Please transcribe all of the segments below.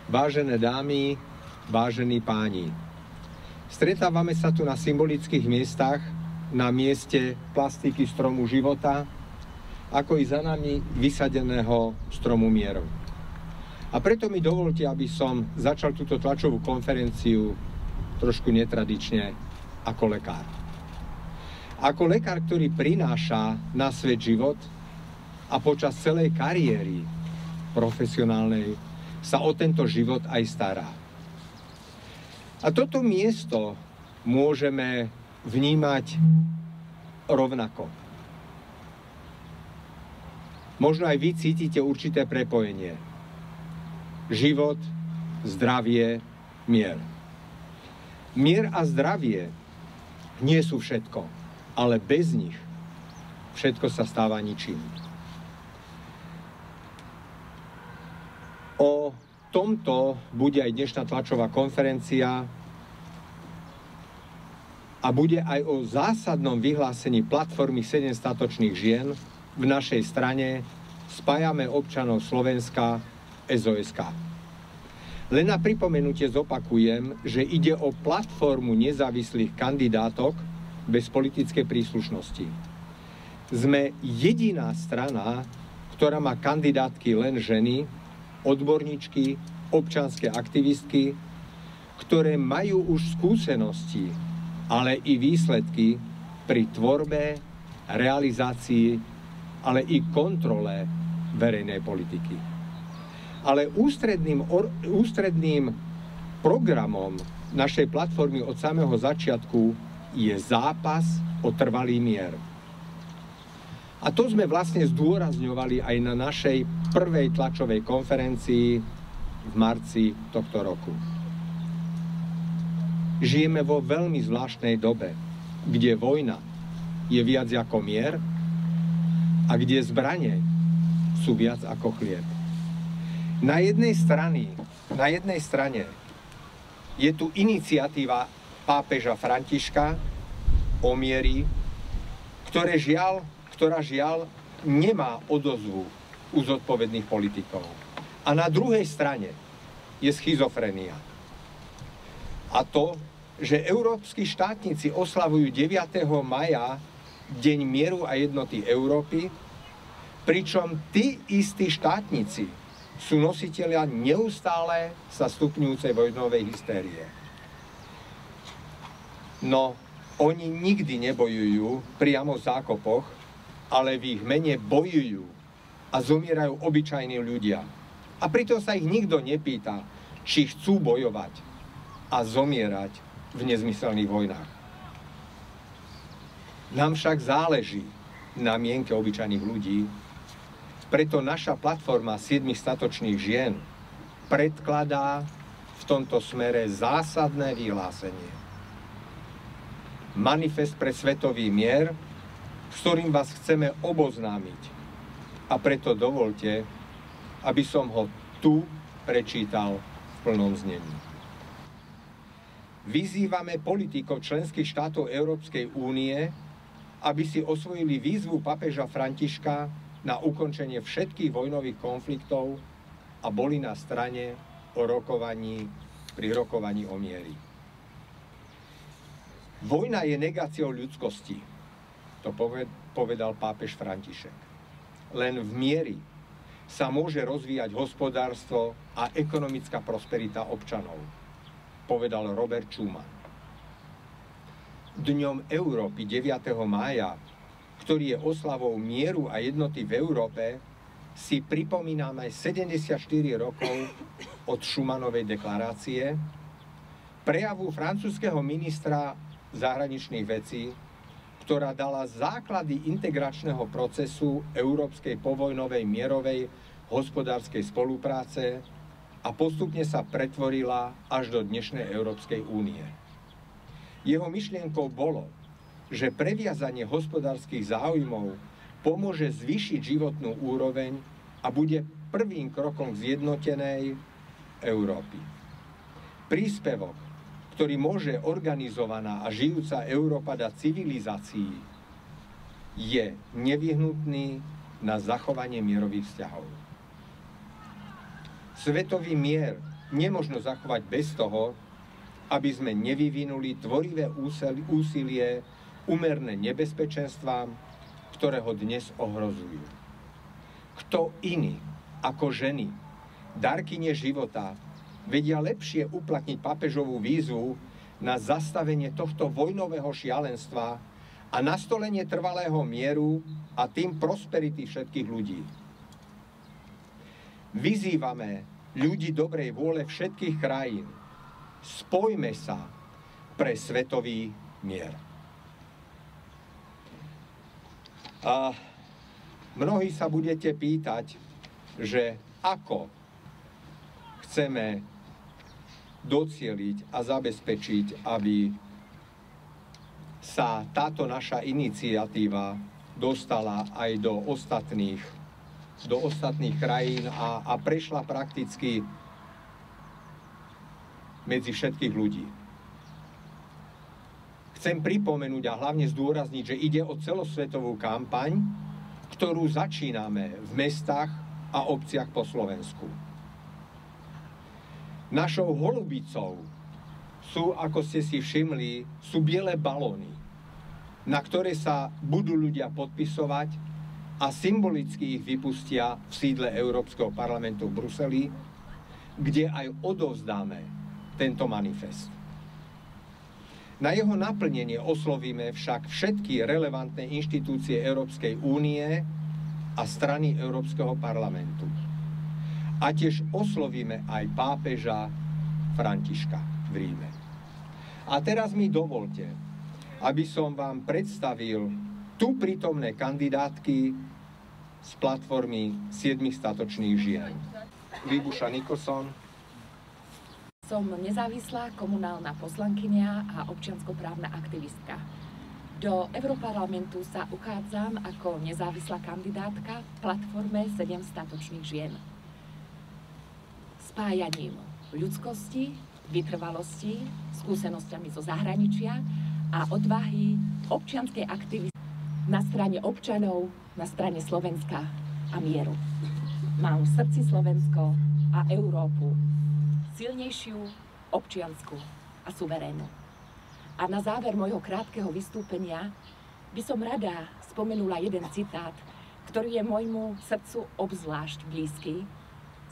Vážené dámy, vážení páni, stretávame sa tu na symbolických miestach, na mieste plastiky stromu života, ako i za nami vysadeného stromu mierov. A preto mi dovolte, aby som začal túto tlačovú konferenciu trošku netradične ako lekár. Ako lekár, ktorý prináša na svet život a počas celej kariéry profesionálnej sa o tento život aj stará. A toto miesto môžeme vnímať rovnako. Možno aj vy cítite určité prepojenie. Život, zdravie, mier. Mier a zdravie nie sú všetko, ale bez nich všetko sa stáva ničím. O tomto bude aj dnešná tlačová konferencia a bude aj o zásadnom vyhlásení platformy 7 statočných žien v našej strane Spájame občanov Slovenska SOS-K. Len na pripomenutie zopakujem, že ide o platformu nezávislých kandidátok bez politickej príslušnosti. Sme jediná strana, ktorá má kandidátky len ženy, odborníčky, občianske aktivistky, ktoré majú už skúsenosti, ale i výsledky pri tvorbe, realizácii, ale i kontrole verejnej politiky. Ale ústredným programom našej platformy od samého začiatku je zápas o trvalý mier. A to sme vlastne zdôrazňovali aj na našej prvej tlačovej konferencii v marci tohto roku. Žijeme vo veľmi zvláštnej dobe, kde vojna je viac ako mier a kde zbrane sú viac ako chlieb. Na jednej strane je tu iniciatíva pápeža Františka o mieri, ktorá žiaľ nemá odozvu u zodpovedných politikov. A na druhej strane je schizofrenia. A to, že európski štátnici oslavujú 9. maja Deň mieru a jednoty Európy, pričom tí istí štátnici sú nositelia neustále sa stupňujúcej vojnovej hystérie. No, oni nikdy nebojujú priamo v zákopoch, ale v ich mene bojujú a zomierajú obyčajní ľudia. A pritom sa ich nikto nepýta, či chcú bojovať a zomierať v nezmyselných vojnách. Nám však záleží na mienke obyčajných ľudí, preto naša platforma 7 statočných žien predkladá v tomto smere zásadné vyhlásenie. Manifest pre svetový mier, s ktorým vás chceme oboznámiť. A preto dovolte, aby som ho tu prečítal v plnom znení. Vyzývame politikov členských štátov Európskej únie, aby si osvojili výzvu pápeža Františka na ukončenie všetkých vojnových konfliktov a boli na strane pri rokovaní o mieri. Vojna je negáciou ľudskosti, to povedal pápež František. Len v mieri sa môže rozvíjať hospodárstvo a ekonomická prosperita občanov, povedal Robert Schuman. Dňom Európy 9. mája, ktorý je oslavou mieru a jednoty v Európe, si pripomíname 74 rokov od Schumanovej deklarácie, prejavu francúzskeho ministra zahraničných vecí, ktorá dala základy integračného procesu európskej povojnovej mierovej hospodárskej spolupráce a postupne sa pretvorila až do dnešnej Európskej únie. Jeho myšlienkou bolo, že previazanie hospodárskych záujmov pomôže zvýšiť životnú úroveň a bude prvým krokom k zjednotenej Európy. Príspevok, ktorý môže organizovaná a žijúca Európa dať civilizácii, je nevyhnutný na zachovanie mierových vzťahov. Svetový mier nemožno zachovať bez toho, aby sme nevyvinuli tvorivé úsilie úmerné nebezpečenstvám, ktoré ho dnes ohrozujú. Kto iný ako ženy, darkyne života, vedia lepšie uplatniť pápežovú výzvu na zastavenie tohto vojnového šialenstva a nastolenie trvalého mieru a tým prosperity všetkých ľudí. Vyzývame ľudí dobrej vôle všetkých krajín. Spojme sa pre svetový mier. A mnohí sa budete pýtať, že ako chceme docieliť a zabezpečiť, aby sa táto naša iniciatíva dostala aj do ostatných krajín a prešla prakticky medzi všetkých ľudí. Chcem pripomenúť a hlavne zdôrazniť, že ide o celosvetovú kampaň, ktorú začíname v mestách a obciach po Slovensku. Našou holubicou sú, ako ste si všimli, sú biele balóny, na ktoré sa budú ľudia podpisovať a symbolicky ich vypustia v sídle Európskeho parlamentu v Bruseli, kde aj odovzdáme tento manifest. Na jeho naplnenie oslovíme však všetky relevantné inštitúcie Európskej únie a strany Európskeho parlamentu. A tiež oslovíme aj pápeža Františka v Ríme. A teraz mi dovolte, aby som vám predstavil tu prítomné kandidátky z platformy 7 statočných žien. Libuša Nicholson. Som nezávislá komunálna poslankyňa a občianskoprávna aktivistka. Do Europarlamentu sa uchádzam ako nezávislá kandidátka v platforme 7 statočných žien. Spájaním ľudskosti, vytrvalosti, skúsenosťami zo zahraničia a odvahy občianskej aktivity na strane občanov, na strane Slovenska a mieru. Mám v srdci Slovensko a Európu, silnejšiu, občiansku a suverénnu. A na záver môjho krátkeho vystúpenia by som rada spomenula jeden citát, ktorý je môjmu srdcu obzvlášť blízky,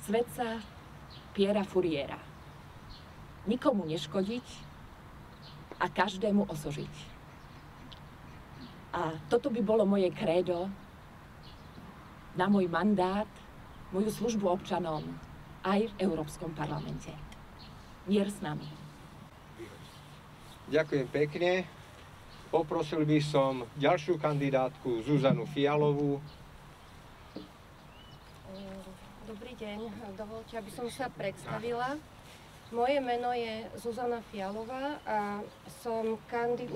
svätca Piera Furiera. Nikomu neškodiť a každému osožiť. A toto by bolo moje krédo na môj mandát, moju službu občanom aj v Európskom parlamente. Mier s nami. Ďakujem pekne. Poprosil by som ďalšiu kandidátku Zuzanu Fialovú. Dobrý deň, dovoľte, aby som sa predstavila. Moje meno je Zuzana Fialová a som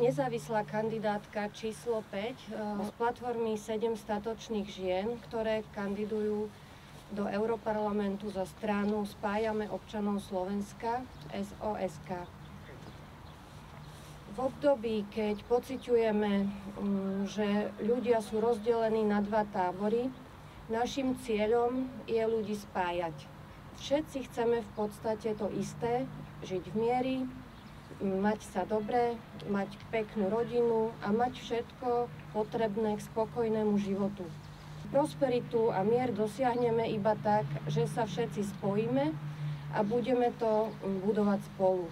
nezávislá kandidátka číslo 5 z platformy 7 statočných žien, ktoré kandidujú do Europarlamentu za stranu Spájame občanov Slovenska, SOSK. V období, keď pociťujeme, že ľudia sú rozdelení na dva tábory, našim cieľom je ľudí spájať. Všetci chceme v podstate to isté, žiť v miery, mať sa dobre, mať peknú rodinu a mať všetko potrebné k spokojnému životu. Prosperitu a mier dosiahneme iba tak, že sa všetci spojíme a budeme to budovať spolu.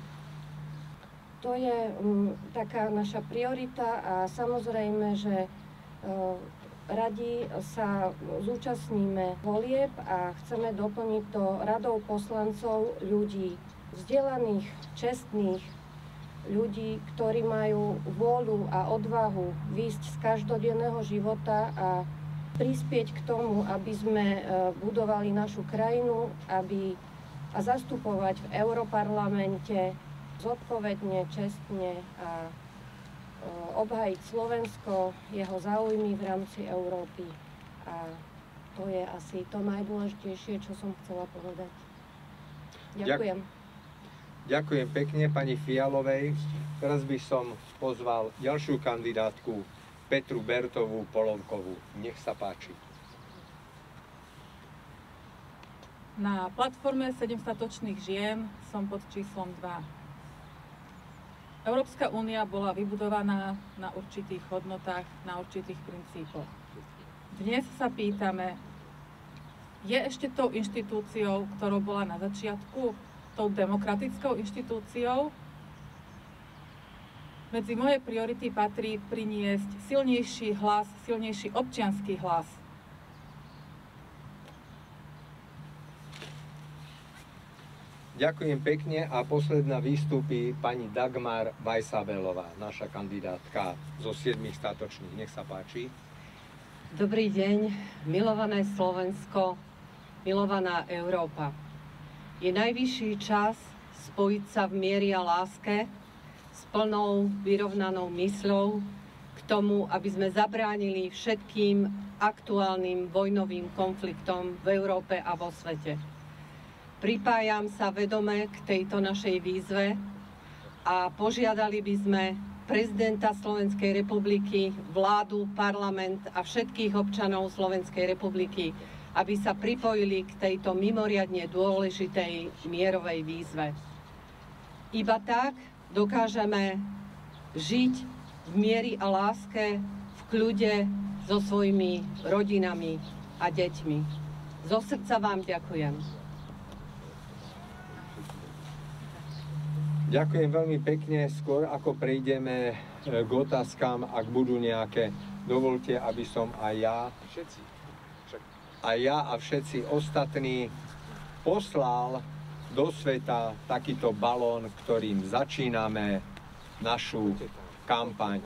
To je taká naša priorita a samozrejme, že radi sa zúčastníme volieb a chceme doplniť to radou poslancov ľudí vzdelaných, čestných, ľudí, ktorí majú vôľu a odvahu výjsť z každodenného života a prispieť k tomu, aby sme budovali našu krajinu a zastupovať v Europarlamente zodpovedne, čestne a obhájiť Slovensko, jeho záujmy v rámci Európy. A to je asi to najdôležitejšie, čo som chcela povedať. Ďakujem. Ďakujem pekne pani Fialovej. Teraz by som pozval ďalšiu kandidátku Petru Bertovú Polovkovú. Nech sa páči. Na platforme 7 statočných žien som pod číslom 2. Európska únia bola vybudovaná na určitých hodnotách, na určitých princípoch. Dnes sa pýtame, je ešte tou inštitúciou, ktorou bola na začiatku, tou demokratickou inštitúciou? Medzi moje priority patrí priniesť silnejší hlas, silnejší občiansky hlas. Ďakujem pekne a posledná vystúpi pani Dagmar Vajsabelová, naša kandidátka zo 7 statočných. Nech sa páči. Dobrý deň, milované Slovensko, milovaná Európa. Je najvyšší čas spojiť sa v miery a láske s plnou, vyrovnanou mysľou k tomu, aby sme zabránili všetkým aktuálnym vojnovým konfliktom v Európe a vo svete. Pripájam sa vedome k tejto našej výzve a požiadali by sme prezidenta Slovenskej republiky, vládu, parlament a všetkých občanov Slovenskej republiky, aby sa pripojili k tejto mimoriadne dôležitej mierovej výzve. Iba tak dokážeme žiť v miery a láske, v kľude so svojimi rodinami a deťmi. Zo srdca vám ďakujem. Ďakujem veľmi pekne. Skôr ako prejdeme k otázkam, ak budú nejaké, dovolte, aby som aj ja a všetci ostatní poslal do sveta takýto balón, ktorým začíname našu kampaň